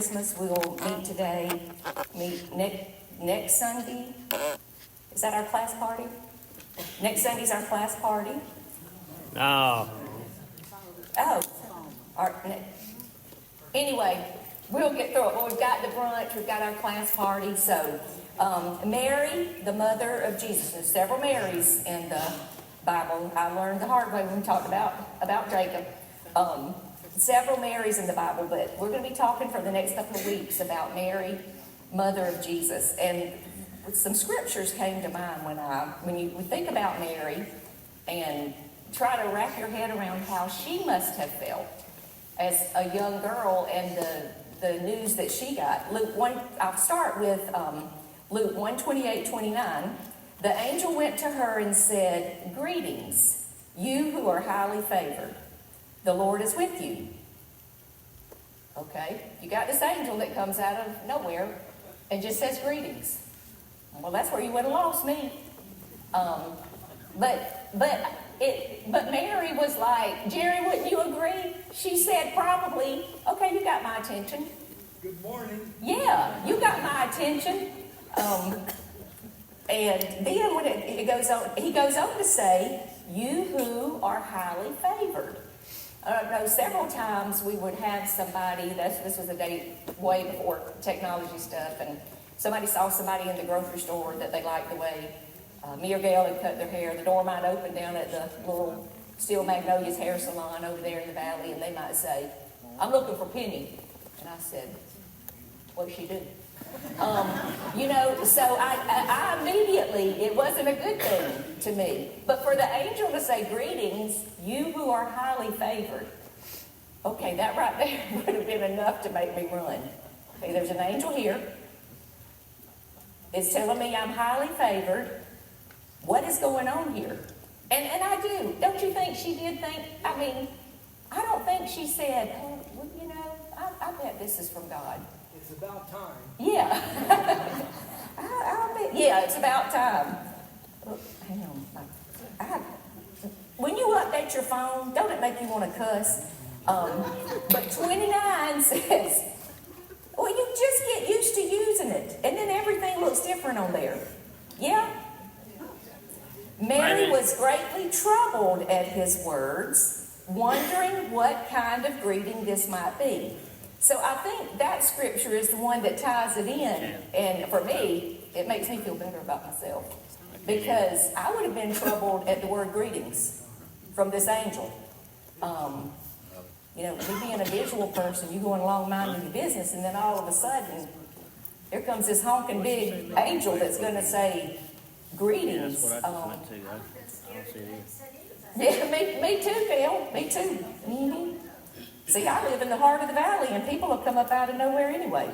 Christmas. We'll meet today, meet next Sunday. Is that our class party? Next Sunday's our class party. No. Oh. Anyway, we'll get through it. Well, we've got the brunch, we've got our class party. So, Mary, the mother of Jesus. There's several Marys in the Bible. I learned the hard way when we talked about Jacob. Several Marys in the Bible, but we're going to be talking for the next couple of weeks about Mary, mother of Jesus. And some scriptures came to mind when you think about Mary and try to wrap your head around how she must have felt as a young girl and the news that she got. I'll start with Luke 1:28-29. The angel went to her and said, "Greetings, you who are highly favored. The Lord is with you." Okay, you got this angel that comes out of nowhere and just says greetings. Well, that's where you would have lost me. But Mary was like, Jerry, wouldn't you agree? She said probably, okay, you got my attention. Good morning. Yeah, you got my attention. And then when he goes on to say, you who are highly favored. Several times we would have somebody, this was a day way before technology stuff, and somebody saw somebody in the grocery store that they liked the way me or Gail had cut their hair. The door might open down at the little Steel Magnolia's hair salon over there in the valley, and they might say, "I'm looking for Pennye." And I said, "What'd she do?" So I immediately, it wasn't a good thing to me. But for the angel to say, "Greetings, you who are highly favored," okay, that right there would have been enough to make me run. Okay, there's an angel here. It's telling me I'm highly favored. What is going on here? And I do. Don't you think she did think, I don't think she said, "Oh, well, I bet this is from God." It's about time. Yeah. Yeah, it's about time. Oh, hang on. When you update your phone, don't it make you want to cuss? But 29 says, well, you just get used to using it, and then everything looks different on there. Yeah? Mary was greatly troubled at his words, wondering what kind of greeting this might be. So I think that scripture is the one that ties it in. And for me, it makes me feel better about myself. Because I would have been troubled at the word greetings from this angel. Me being a visual person, you going along minding your business, and then all of a sudden, here comes this honking big angel that's going to say greetings. Yeah, that's what I just went to. I don't see it either. Yeah, me too, Gail. Me too. Mm-hmm. See, I live in the heart of the valley, and people have come up out of nowhere anyway.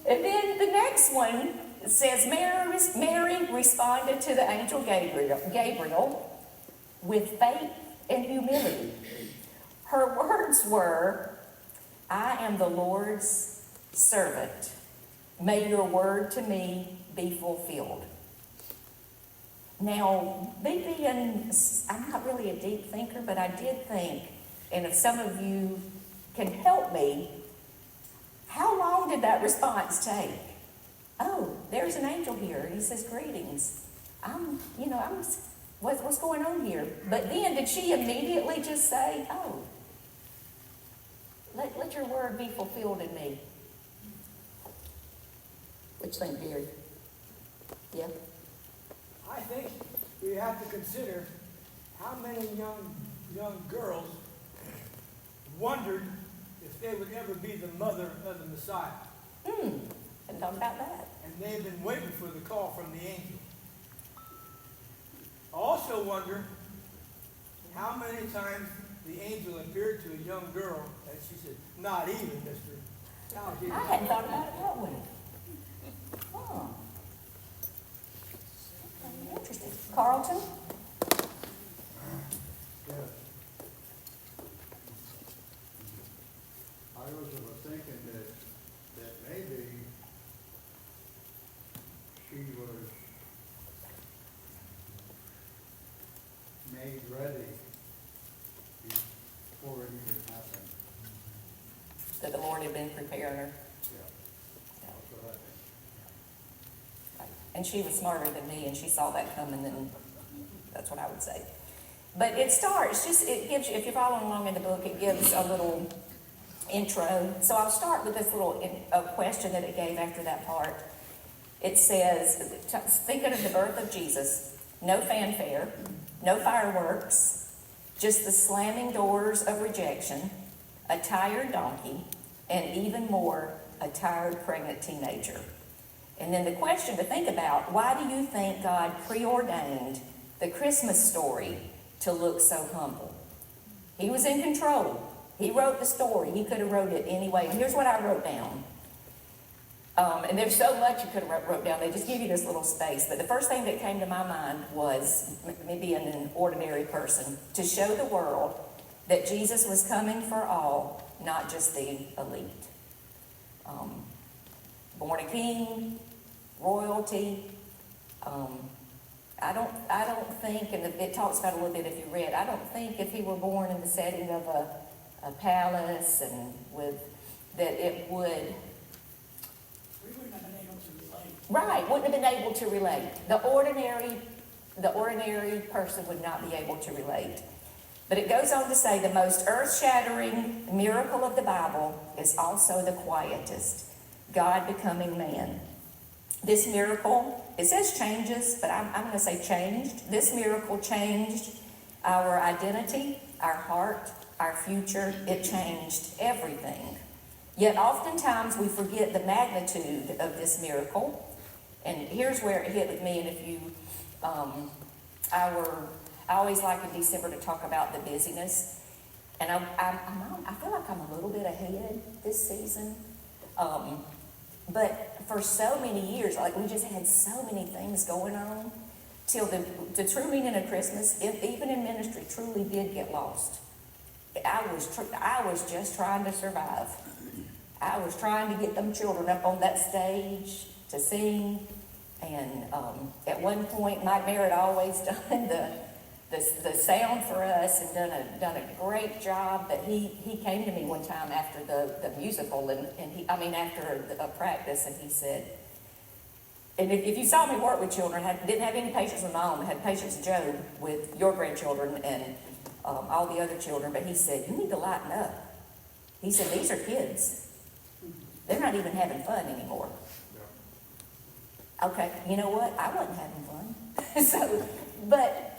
And then the next one says, Mary responded to the angel Gabriel with faith and humility. Her words were, "I am the Lord's servant. May your word to me be fulfilled." Now, I'm not really a deep thinker, but I did think, and if some of you can help me, how long did that response take? Oh, there's an angel here, and he says, "Greetings." What's going on here? But then, did she immediately just say, "Oh, let your word be fulfilled in me"? What you think, Gary? Yeah? I think we have to consider how many young girls wondered if they would ever be the mother of the Messiah. Hadn't thought about that. And they've been waiting for the call from the angel. I also wonder how many times the angel appeared to a young girl and she said, "Not even, mister." I hadn't thought about it that way. Huh. Interesting. Carlton? Yes. I was thinking that maybe she was made ready before it even happened. that the Lord had been preparing her. Yeah, that's what I think. And she was smarter than me, and she saw that coming, and that's what I would say. But it gives you, if you're following along in the book, it gives a little intro. So I'll start with this little question that it gave after that part. It says, thinking of the birth of Jesus, no fanfare, no fireworks, just the slamming doors of rejection, a tired donkey, and even more, a tired pregnant teenager. And then the question to think about, why do you think God preordained the Christmas story to look so humble? He was in control. He wrote the story. He could have wrote it anyway. And here's what I wrote down. And there's so much you could have wrote down. They just give you this little space. But the first thing that came to my mind was me being an ordinary person, to show the world that Jesus was coming for all, not just the elite. Born a king, royalty. I don't think, and it talks about a little bit if you read, I don't think if he were born in the setting of a palace and that it would. We wouldn't have been able to relate. Right, wouldn't have been able to relate. The ordinary person would not be able to relate. But it goes on to say the most earth-shattering miracle of the Bible is also the quietest, God becoming man. This miracle, it says changes, but I'm going to say changed. This miracle changed our identity, our heart, our future. It changed everything. Yet oftentimes we forget the magnitude of this miracle. And here's where it hit with me. And if you, I always like in December to talk about the busyness. And I feel like I'm a little bit ahead this season. But for so many years, like we just had so many things going on till the true meaning of Christmas, even in ministry, truly did get lost. I was just trying to survive. I was trying to get them children up on that stage to sing. And at one point, Mike Merritt always done the sound for us and done a great job. But he came to me one time after the musical and after a practice, and he said, and if you saw me work with children, didn't have any patience with my own, had patience, Job, with your grandchildren and all the other children, but he said, you need to lighten up. He said, these are kids. They're not even having fun anymore. Okay, you know what? I wasn't having fun. But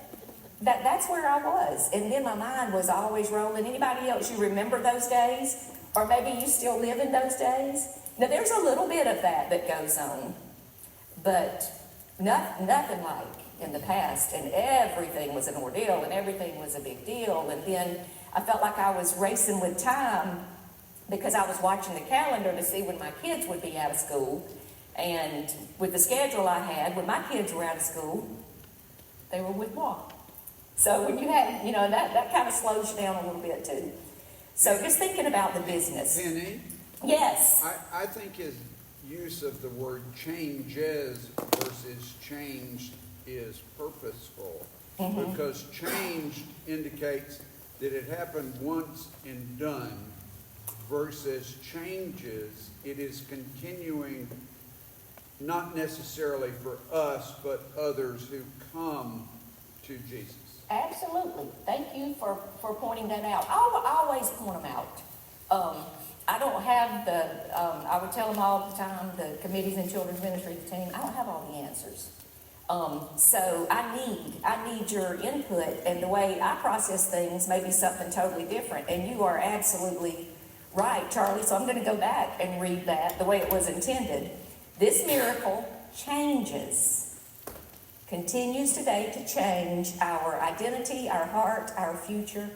that's where I was. And then my mind was always rolling. Anybody else, you remember those days? Or maybe you still live in those days? Now, there's a little bit of that goes on. But nothing like in the past. And everything was an ordeal, and everything was a big deal. And then I felt like I was racing with time because I was watching the calendar to see when my kids would be out of school. And with the schedule I had, when my kids were out of school, they were with moi. So when you have, that kind of slows you down a little bit too. So just thinking about the business. Penny, Yes. I think his use of the word changes versus changed is purposeful. Mm-hmm. Because changed indicates that it happened once and done, versus changes, it is continuing, not necessarily for us, but others who come to Jesus. Absolutely. Thank you for pointing that out. I always point them out. I don't have I would tell them all the time, the committees and children's ministry team, I don't have all the answers. So I need your input, and the way I process things may be something totally different. And you are absolutely right, Charlie. So I'm going to go back and read that the way it was intended. This miracle continues today to change our identity, our heart, our future,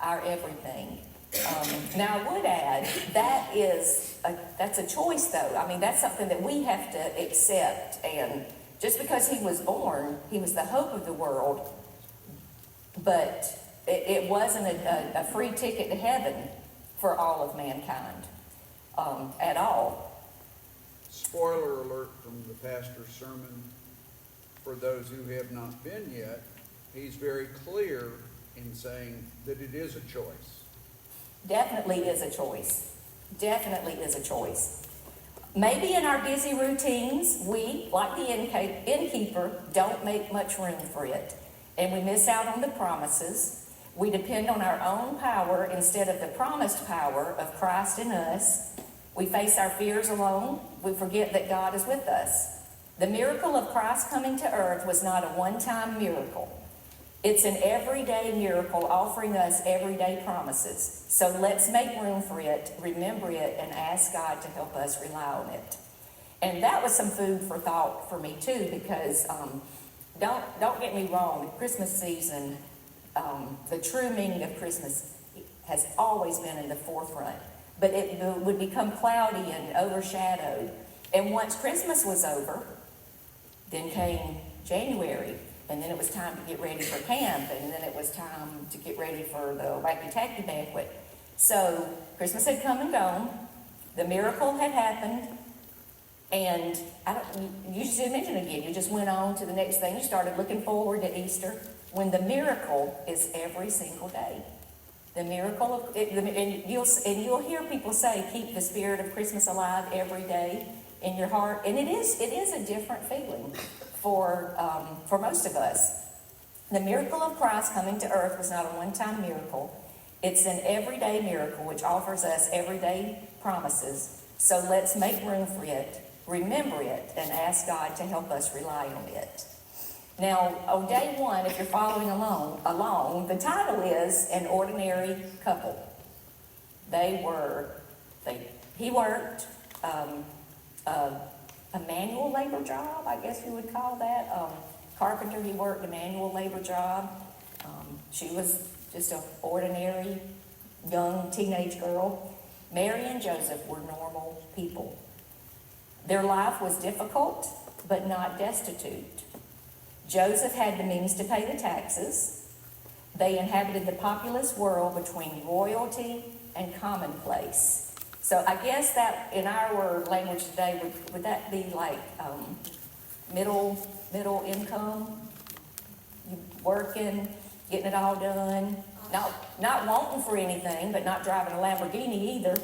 our everything. Now I would add, that's a choice though. I mean, that's something that we have to accept. And just because he was born, he was the hope of the world, but it wasn't a free ticket to heaven for all of mankind at all. Spoiler alert from the pastor's sermon, for those who have not been yet, he's very clear in saying that it is a choice. Definitely is a choice. Definitely is a choice. Maybe in our busy routines, we, like the innkeeper, don't make much room for it, and we miss out on the promises. We depend on our own power instead of the promised power of Christ in us. We face our fears alone. We forget that God is with us. The miracle of Christ coming to earth was not a one-time miracle. It's an everyday miracle offering us everyday promises. So let's make room for it, remember it, and ask God to help us rely on it. And that was some food for thought for me too, because don't get me wrong, the Christmas season, the true meaning of Christmas has always been in the forefront, but it would become cloudy and overshadowed. And once Christmas was over, then came January. And then it was time to get ready for camp, and then it was time to get ready for the wacky-tacky banquet. So Christmas had come and gone, the miracle had happened, and you just didn't mention it again. You just went on to the next thing. You started looking forward to Easter, when the miracle is every single day. The miracle of it, and you'll hear people say, "Keep the spirit of Christmas alive every day in your heart," and it is a different feeling for most of us. The miracle of Christ coming to earth was not a one-time miracle. It's an everyday miracle which offers us everyday promises. So let's make room for it, remember it, and ask God to help us rely on it. Now, on day one, if you're following along, the title is An Ordinary Couple. He worked a manual labor job, I guess you would call that. Carpenter, he worked a manual labor job. She was just an ordinary young teenage girl. Mary and Joseph were normal people. Their life was difficult, but not destitute. Joseph had the means to pay the taxes. They inhabited the populous world between royalty and commonplace. So I guess that in our language today, would that be like middle income? You working, getting it all done, not wanting for anything, but not driving a Lamborghini either.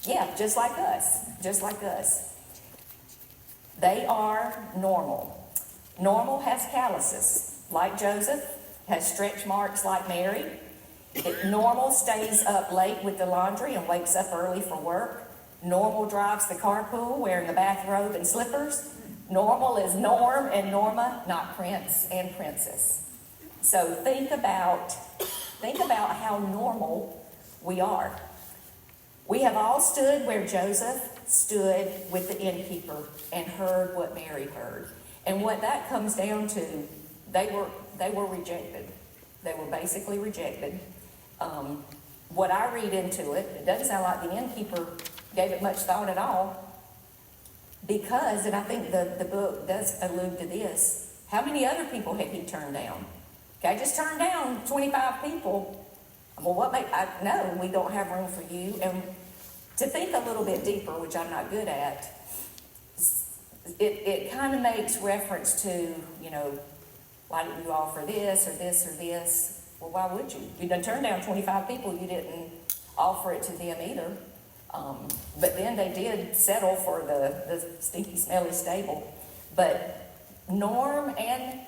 Yeah, just like us. They are normal. Normal has calluses, like Joseph, has stretch marks like Mary. Normal stays up late with the laundry and wakes up early for work. Normal drives the carpool wearing a bathrobe and slippers. Normal is Norm and Norma, not Prince and Princess. So think about how normal we are. We have all stood where Joseph stood with the innkeeper and heard what Mary heard. And what that comes down to, they were rejected. They were basically rejected. What I read into it, it doesn't sound like the innkeeper gave it much thought at all, because, and I think the book does allude to this, how many other people had he turned down? Okay, just turned down 25 people. Well, no, we don't have room for you. And to think a little bit deeper, which I'm not good at, it kind of makes reference to, why didn't you offer this or this or this? Well, why would you? You done turned down 25 people. You didn't offer it to them either. But then they did settle for the stinky, smelly stable. But Norm and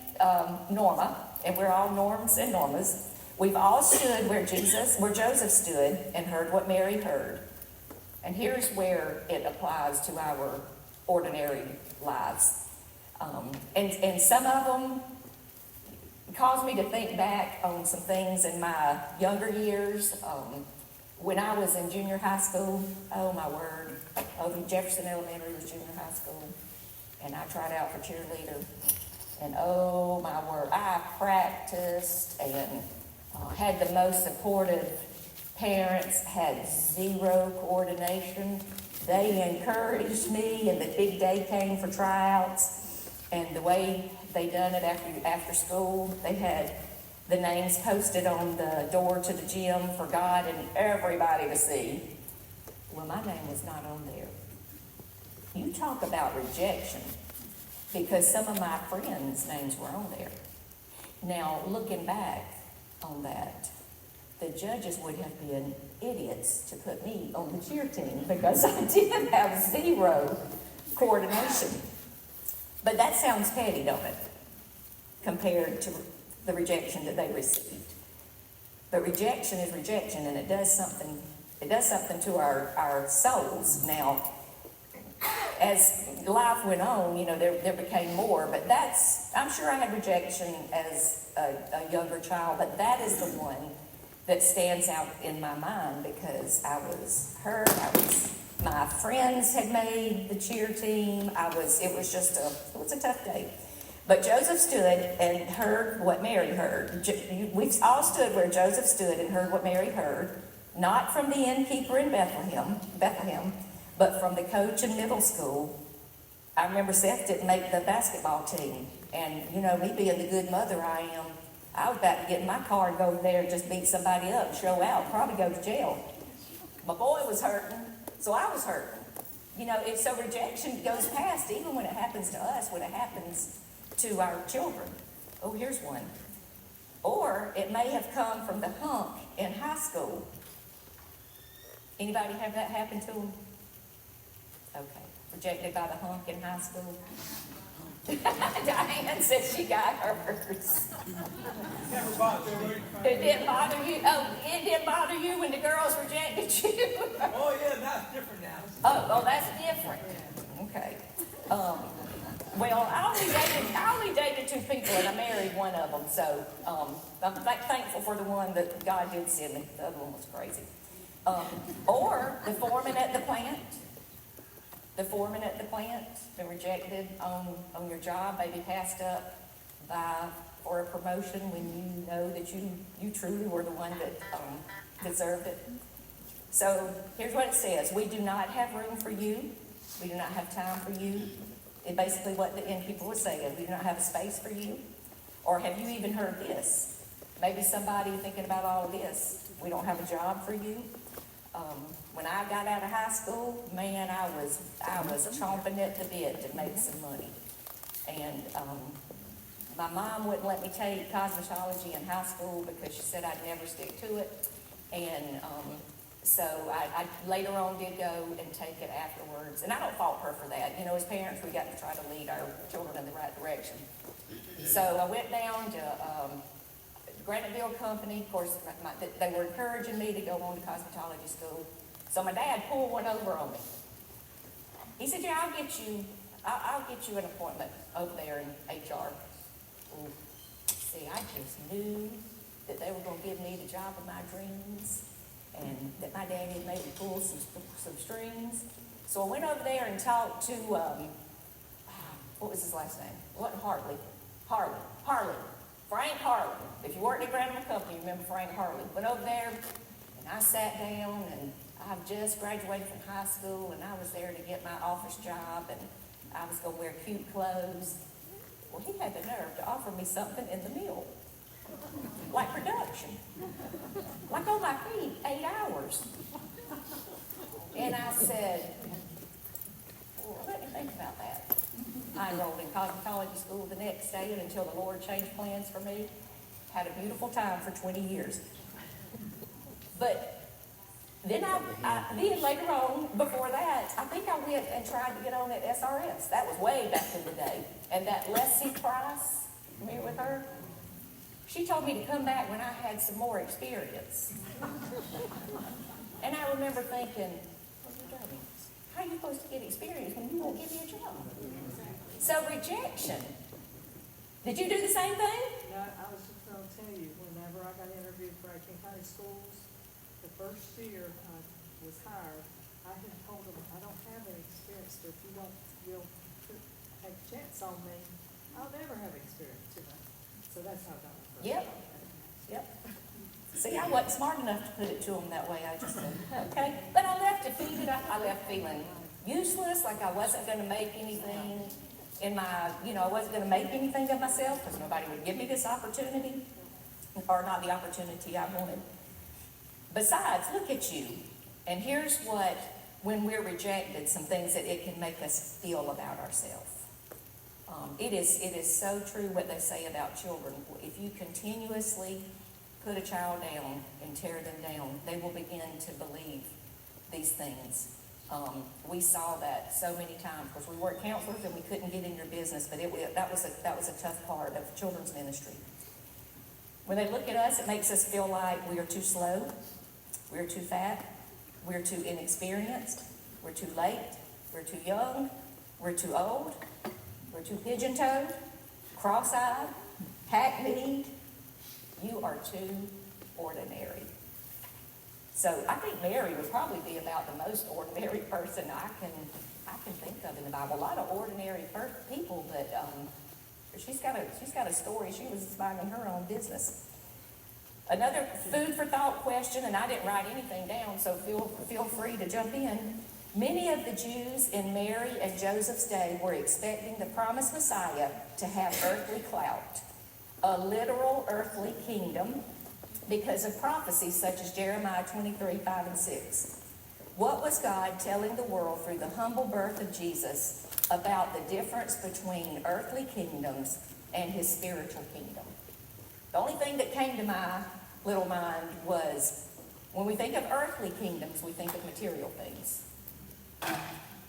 Norma, and we're all Norms and Normas, we've all stood where Joseph stood and heard what Mary heard. And here's where it applies to our ordinary lives. And some of them caused me to think back on some things in my younger years. When I was in junior high school, oh my word, Jefferson Elementary was junior high school, and I tried out for cheerleader, and oh my word, I practiced and had the most supportive parents, had zero coordination. They encouraged me, and the big day came for tryouts, and the way they done it after school, they had the names posted on the door to the gym for God and everybody to see. Well, my name was not on there. You talk about rejection, because some of my friends' names were on there. Now, looking back on that, the judges would have been idiots to put me on the cheer team because I did have zero coordination. But that sounds petty, don't it? Compared to the rejection that they received. But rejection is rejection, and it does something to our souls. Now, as life went on, you know, there became more, but I'm sure I had rejection as a younger child, but that is the one that stands out in my mind because I was hurt, my friends had made the cheer team, it was a tough day. But Joseph stood and heard what Mary heard. We all stood where Joseph stood and heard what Mary heard, not from the innkeeper in Bethlehem, but from the coach in middle school. I remember Seth didn't make the basketball team. And, you know, me being the good mother I am, I was about to get in my car and go over there and just beat somebody up and show out, probably go to jail. My boy was hurting, so I was hurting. You know, so rejection goes past, even when it happens to us, when it happens to our children. Oh, here's one. Or it may have come from the hunk in high school. Anybody have that happen to them? Okay. Rejected by the hunk in high school. Diane said she got hers. Never bothered me. It didn't bother you? Oh, it didn't bother you when the girls rejected you? Oh, yeah, that's different now. Oh, that's different. Okay. Well, I only dated two people, and I married one of them, so I'm thankful for the one that God did send me. The other one was crazy. Or the foreman at the plant. The foreman at the plant, been rejected on your job, maybe passed up for a promotion when you know that you truly were the one that deserved it. So here's what it says. We do not have room for you. We do not have time for you. It's basically what the innkeeper was saying. We do not have a space for you. Or have you even heard this? Maybe somebody thinking about all of this. We don't have a job for you. When I got out of high school, man, I was chomping at the bit to make some money. And my mom wouldn't let me take cosmetology in high school because she said I'd never stick to it. And so I later on did go and take it afterwards. And I don't fault her for that. You know, as parents, we got to try to lead our children in the right direction. So I went down to Graniteville Company. Of course, they were encouraging me to go on to cosmetology school. So my dad pulled one over on me. He said, "Yeah, I'll get you an appointment over there in HR." Ooh. See, I just knew that they were going to give me the job of my dreams, and that my daddy had made me pull some strings. So I went over there and talked to what was his last name? What Harley? Frank Harley. If you worked at Graniteville Company, you remember Frank Harley. Went over there, and I sat down, and I've just graduated from high school, and I was there to get my office job, and I was going to wear cute clothes. Well, he had the nerve to offer me something in the mill, like production, like on my feet, 8 hours. And I said, well, let me think about that. I enrolled in cosmetology school the next day, and until the Lord changed plans for me, had a beautiful time for 20 years. But then then later on, before that, I think I went and tried to get on at SRS. That was way back in the day. And that Leslie Price, familiar with her? She told me to come back when I had some more experience. And I remember thinking, well, you dummies, how are you supposed to get experience when you won't give me a job? So rejection. Did you do the same thing? No, I was just going to tell you, whenever I got interviewed for Aiken County Schools, the first year I was hired, I had told them, I don't have any experience, but if you will take a chance on me, I'll never have experience, you know. So that's how I got my first Yep. job. Yep. See, I wasn't smart enough to put it to them that way. I just said, okay. But I left defeated. I left feeling useless, like I wasn't going to make anything I wasn't going to make anything of myself because nobody would give me this opportunity, or not the opportunity I wanted. Besides, look at you. And here's what, when we're rejected, some things that it can make us feel about ourselves. It is so true what they say about children. If you continuously put a child down and tear them down, they will begin to believe these things. We saw that so many times because we weren't counselors and we couldn't get in your business, but that was a tough part of children's ministry. When they look at us, it makes us feel like we are too slow, we're too fat, we're too inexperienced, we're too late, we're too young, we're too old, we're too pigeon-toed, cross-eyed, hackneyed. You are too ordinary. So I think Mary would probably be about the most ordinary person I can think of in the Bible. A lot of ordinary people, but she's got a story. She was minding her own business. Another food for thought question, and I didn't write anything down, so feel free to jump in. Many of the Jews in Mary and Joseph's day were expecting the promised Messiah to have earthly clout, a literal earthly kingdom, because of prophecies such as Jeremiah 23:5-6. What was God telling the world through the humble birth of Jesus about the difference between earthly kingdoms and his spiritual kingdom? The only thing that came to my little mind was, when we think of earthly kingdoms, we think of material things.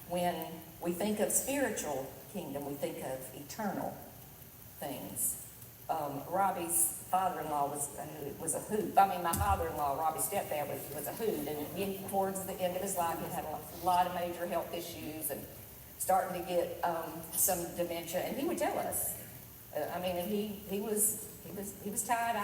When we think of spiritual kingdom, we think of eternal things. Robbie's father-in-law was a hoot. My father-in-law, Robbie's stepdad, was a hoot, and towards the end of his life, he had a lot of major health issues and starting to get some dementia. And he would tell us. He was tired.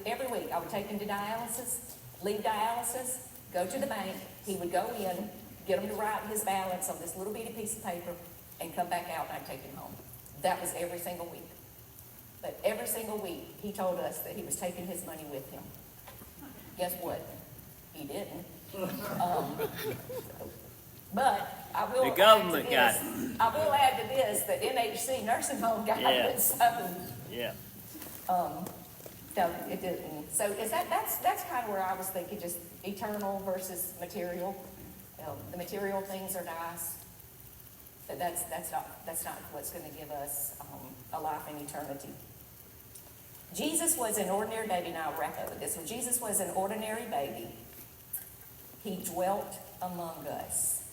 Every week I would take him to dialysis, leave dialysis, go to the bank. He would go in, get him to write his balance on this little bitty piece of paper, and come back out, and I'd take him home. That was every single week. But every single week, he told us that he was taking his money with him. Guess what? He didn't. But I will. The government got it. I will add to this that NHC nursing home got it. So, Yeah. no, it didn't. So that's kind of where I was thinking, just eternal versus material. The material things are nice, but that's not what's going to give us a life in eternity. Jesus was an ordinary baby. Now I'll wrap up with this. When Jesus was an ordinary baby, he dwelt among us.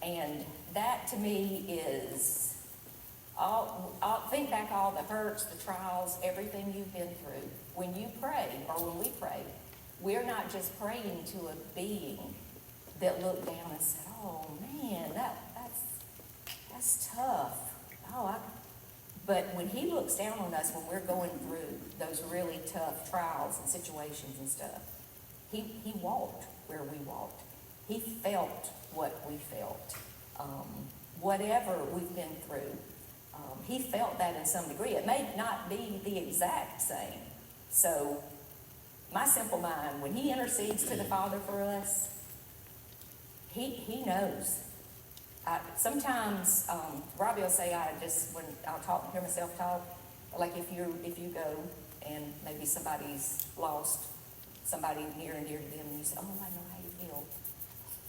And that to me is, I'll think back all the hurts, the trials, everything you've been through. When you pray, or when we pray, we're not just praying to a being that looked down and said, oh man, that's tough. But when he looks down on us when we're going through those really tough trials and situations and stuff, he walked where we walked. He felt what we felt. Whatever we've been through, he felt that in some degree. It may not be the exact same. So my simple mind, when he intercedes to the Father for us, he knows. Sometimes Robbie will say, when I'll talk, hear myself talk, like if you go and maybe somebody's lost somebody near and dear to them, and you say, oh, I know how you feel.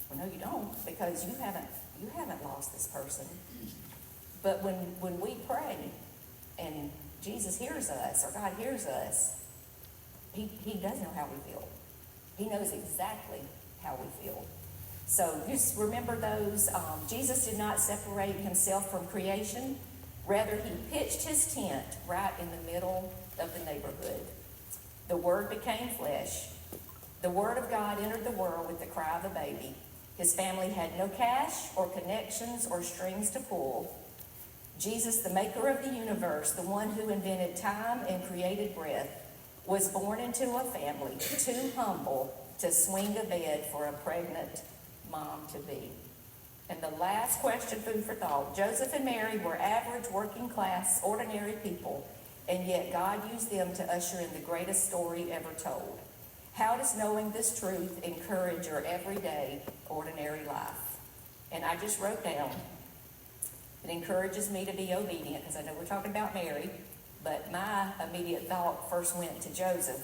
Well, no, you don't, because you haven't lost this person. But when we pray and Jesus hears us, or God hears us, he does know how we feel. He knows exactly how we feel. So just remember those. Jesus did not separate himself from creation. Rather, he pitched his tent right in the middle of the neighborhood. The Word became flesh. The Word of God entered the world with the cry of a baby. His family had no cash or connections or strings to pull. Jesus, the maker of the universe, the one who invented time and created breath, was born into a family too humble to swing a bed for a pregnant mom to be. And the last question, food for thought. Joseph and Mary were average, working class, ordinary people, and yet God used them to usher in the greatest story ever told. How does knowing this truth encourage your everyday, ordinary life? And I just wrote down, it encourages me to be obedient, because I know we're talking about Mary, but my immediate thought first went to Joseph,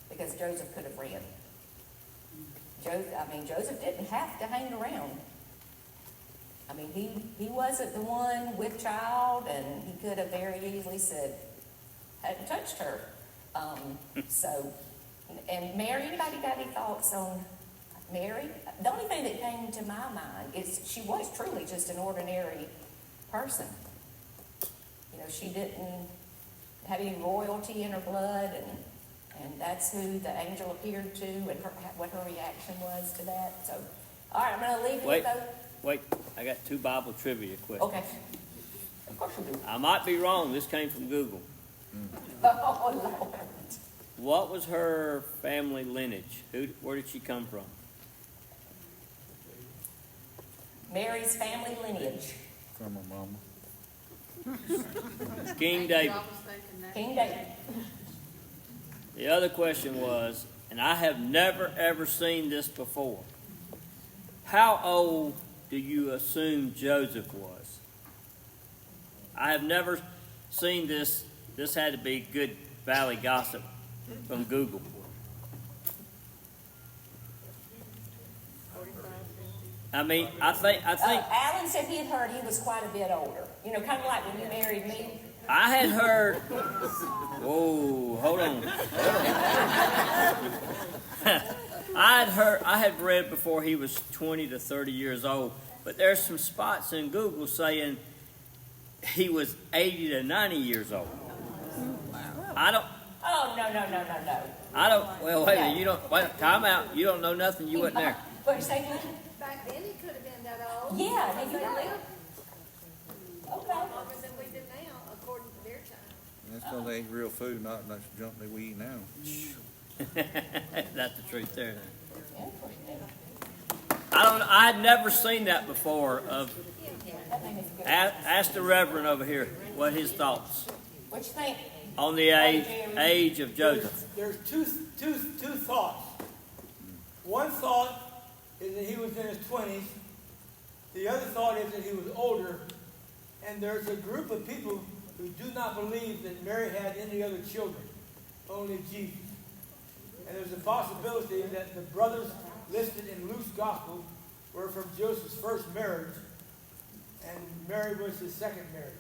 because Joseph could have ran. Joseph didn't have to hang around. He wasn't the one with child, and he could have very easily said, hadn't touched her. So And Mary, anybody got any thoughts on Mary? The only thing that came to my mind is she was truly just an ordinary person. You know, she didn't have any royalty in her blood, and that's who the angel appeared to, and what her reaction was to that. So, all right, I'm going to leave you with those. Wait, I got 2 Bible trivia questions. Okay. Of course you do. I might be wrong. This came from Google. Oh, Lord. What was her family lineage? Where did she come from? Mary's family lineage. From her mama. King David. King David. The other question was, and I have never ever seen this before. How old do you assume Joseph was? I have never seen this. This had to be good Valley gossip from Google. I mean, I think Alan said he had heard he was quite a bit older. You know, kind of like when you married me. I had heard. Whoa, hold on. I had read before he was 20 to 30 years old, but there's some spots in Google saying he was 80 to 90 years old. I don't. Oh, no. I don't. Well, wait a minute. You don't. Wait, time out. You don't know nothing. You wasn't there. What did you say, Glenn? Back then, he could have been that old. Yeah, Because you're they right. lived Okay. longer than we do now, according to their time. That's because they ain't real food, not much junk that we eat now. That's the truth there. Then. Yeah, of course you do. I don't. I had never seen that before. That made me feel good. Ask the Reverend over here what his thoughts What you think? on the age of Joseph. There's two thoughts. One thought is that he was in his 20s. The other thought is that he was older. And there's a group of people who do not believe that Mary had any other children, only Jesus. And there's a possibility that the brothers listed in Luke's gospel were from Joseph's first marriage, and Mary was his second marriage.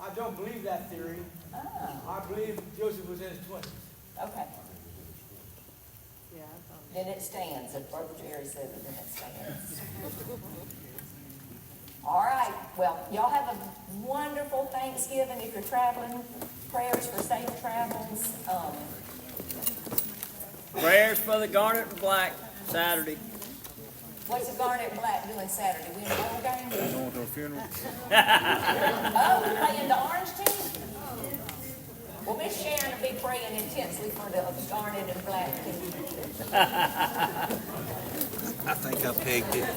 I don't believe that theory. I believe Joseph was in his 20s. Okay. Yeah, I thought. Then it stands. If Brother Jerry says it, then it stands. All right. Well, y'all have a wonderful Thanksgiving. If you're traveling, prayers for safe travels. Prayers for the Garnet and Black Saturday. What's the Garnet Black doing Saturday? We in the ball game? They going to a funeral? Oh, we're playing the orange team? Well, Miss Sharon will be praying intensely for the Garnet and Black team. I think I pegged it.